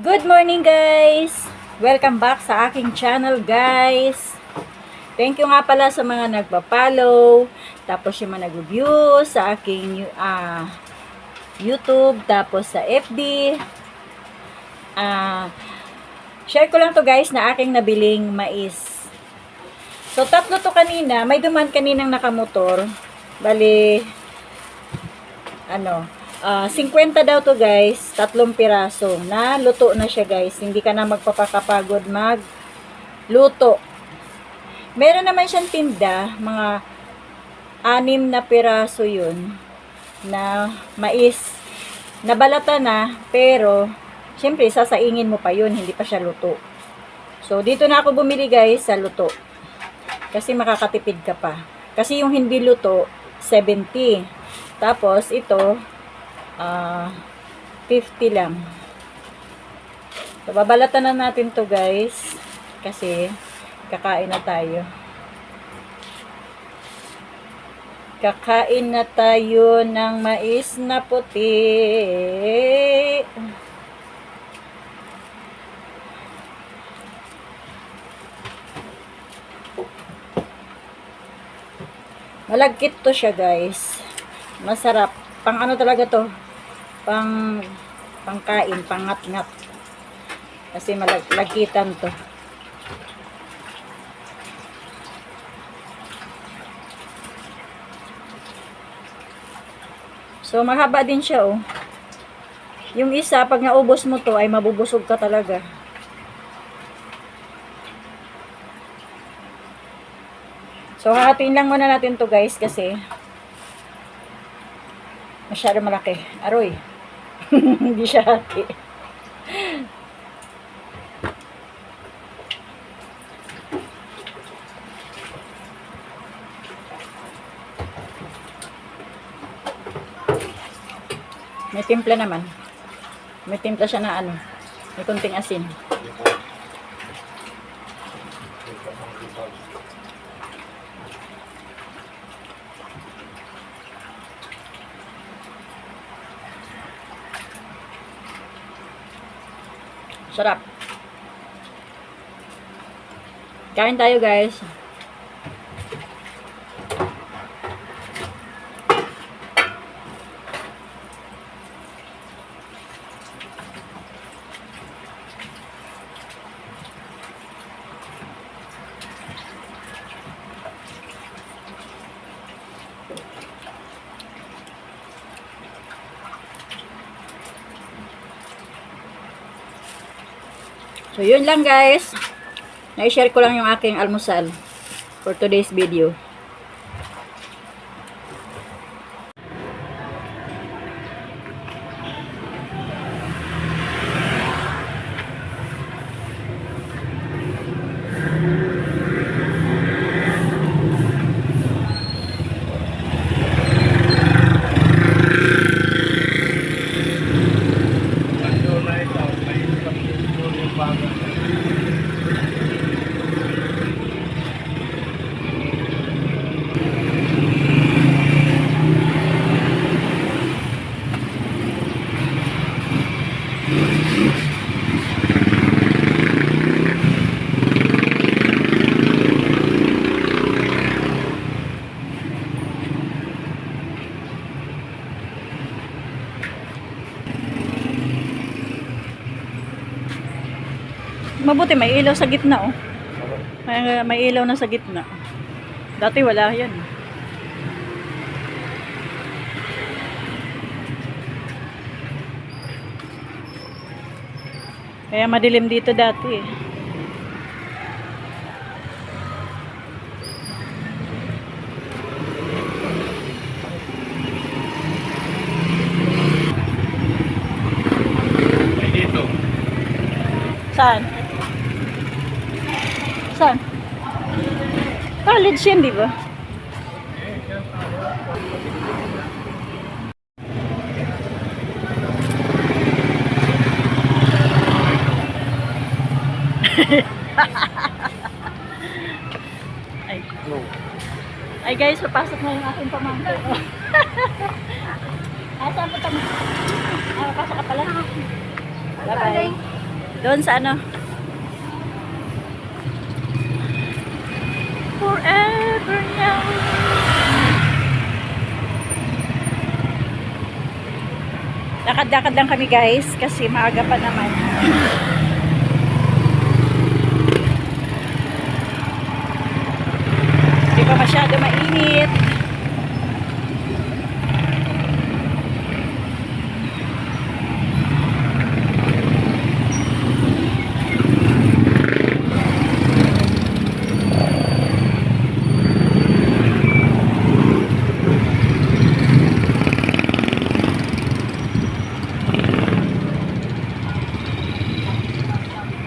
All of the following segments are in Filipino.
Good morning guys! Welcome back sa aking channel guys. Thank you nga pala sa mga nagpa-follow, tapos yung mga nag-review sa aking YouTube, tapos sa FB. Share ko lang to guys na aking nabiling mais. So tatlo to kanina, may duman kaninang nakamotor. Bali 50 daw to guys, 3 piraso na luto na siya guys. Hindi ka na magpapakapagod magluto. Meron naman siyang tinda, mga 6 na piraso yun na mais. Nabalata na, pero syempre sasaingin mo pa yun, hindi pa siya luto. So dito na ako bumili guys sa luto. Kasi makakatipid ka pa. Kasi yung hindi luto, 70. Tapos ito 50 lang. So, babalatan na natin to guys. Kasi, kakain na tayo. Kakain na tayo ng mais na puti. Malagkit to siya guys. Masarap. Pang ano talaga to? Pangkain, pangat-ngat. Kasi malagkitan to. So mahaba din siya oh. Yung isa pag naubos mo to ay mabubusog ka talaga. So hahatiin lang muna natin to guys kasi masyado malaki. Aroy. Hindi siya hati. May timpla naman. May timpla siya na may kunting asin. Sarap. Kain tayo guys. So, yun lang guys. Na-share ko lang yung aking almusal for today's video. Mabuti may ilaw sa gitna oh. May ilaw na sa gitna. Dati wala yan. Kaya madilim dito dati eh. Dito. Saan? Saan? College yan, di ba? Ay guys, papasok na yung aking pamangkin. Saan po tayo? Pasok ka pala. Bye-bye. Doon sa ano? Forever young. Lakad-lakad lang kami guys kasi maaga pa naman. Hindi pa masyado mainit.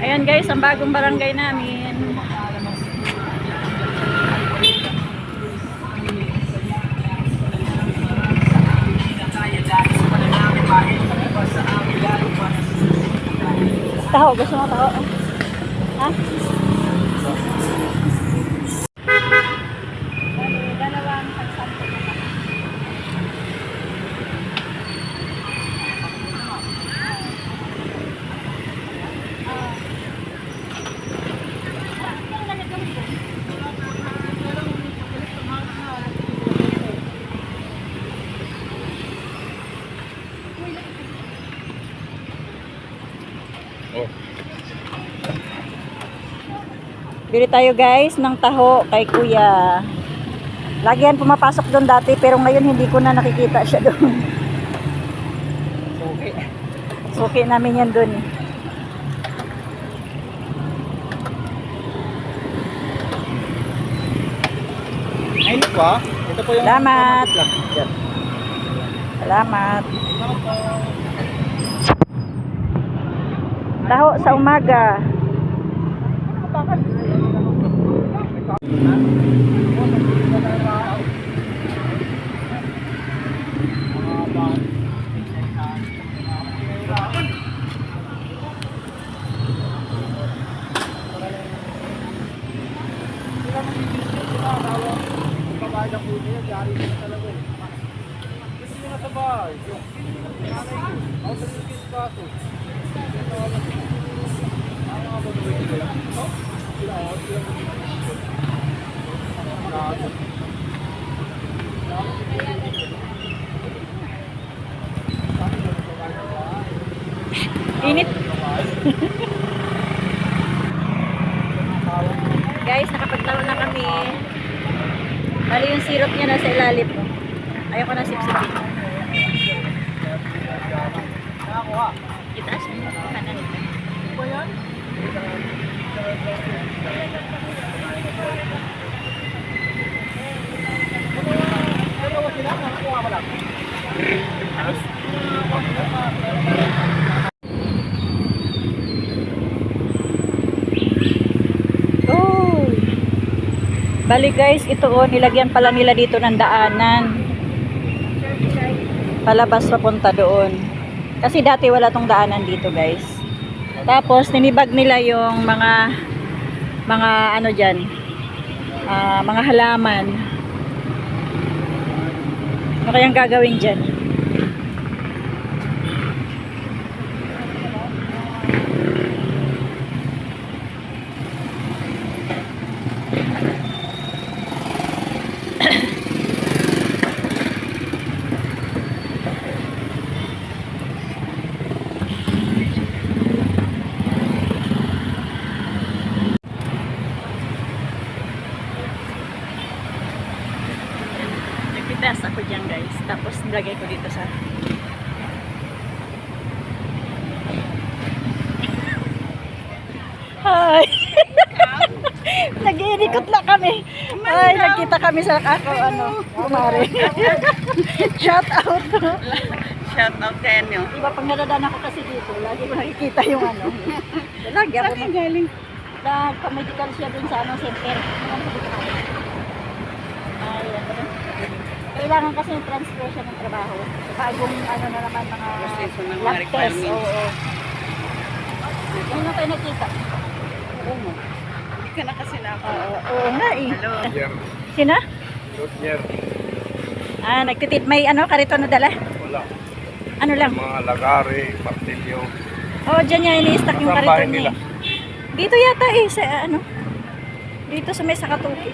Ayan guys, ang bagong barangay namin. Taho, gusto mo taho? Ha? Dalawang pagsampo na lang. Oh. Bili tayo guys ng taho kay kuya. Lagi yan pumapasok doon dati pero ngayon hindi ko na nakikita siya doon. Okay. Suki namin yan doon. Ay, ito pa. Ito po yung... Salamat. Yan. Salamat. Taho sa umaga. Init. Guys, nakapagtaon na kami. Bali yung syrup niya nasa ilalim. Ayoko na sipsipin. Itaas mo kanan. Ano yan? Oh. Bali guys, ito oh, nilagyan pala nila dito ng daanan. Palabas papunta doon. Kasi dati wala tong daanan dito guys. Tapos ninibag nila yung mga ano diyan. Mga halaman. Ano kayang gagawin diyan? Nagpitas ako dyan guys. Tapos nilagay ko dito sa Hi! Nag-iikot na kami. Ay, nagkita kami sa kumare. Shout out. Shout out sa inyo. Iba pang nadadaan ako kasi dito. Lagi ko nakikita yung ano. Lagi ako Saan galing? nagpa-medical siya dun sa center. Ay, kailangan kasi yung transfer siya ng trabaho. Bagong na naman mga Proseso ng mga lab test. requirements. Oo. Ano na tayo nakita? Oo mo. Hindi ka na kasi na ako. Oo nga eh. Hello. Yan. Sina? Yan. Nagtitit. May karito na dala? Wala. Ano lang? Mga lagari, martilyo. Oh, dyan niya ini-stack yung Saan bahay kariton niya. nila? Dito yata eh, sa ano? Dito sa may Sakatuki.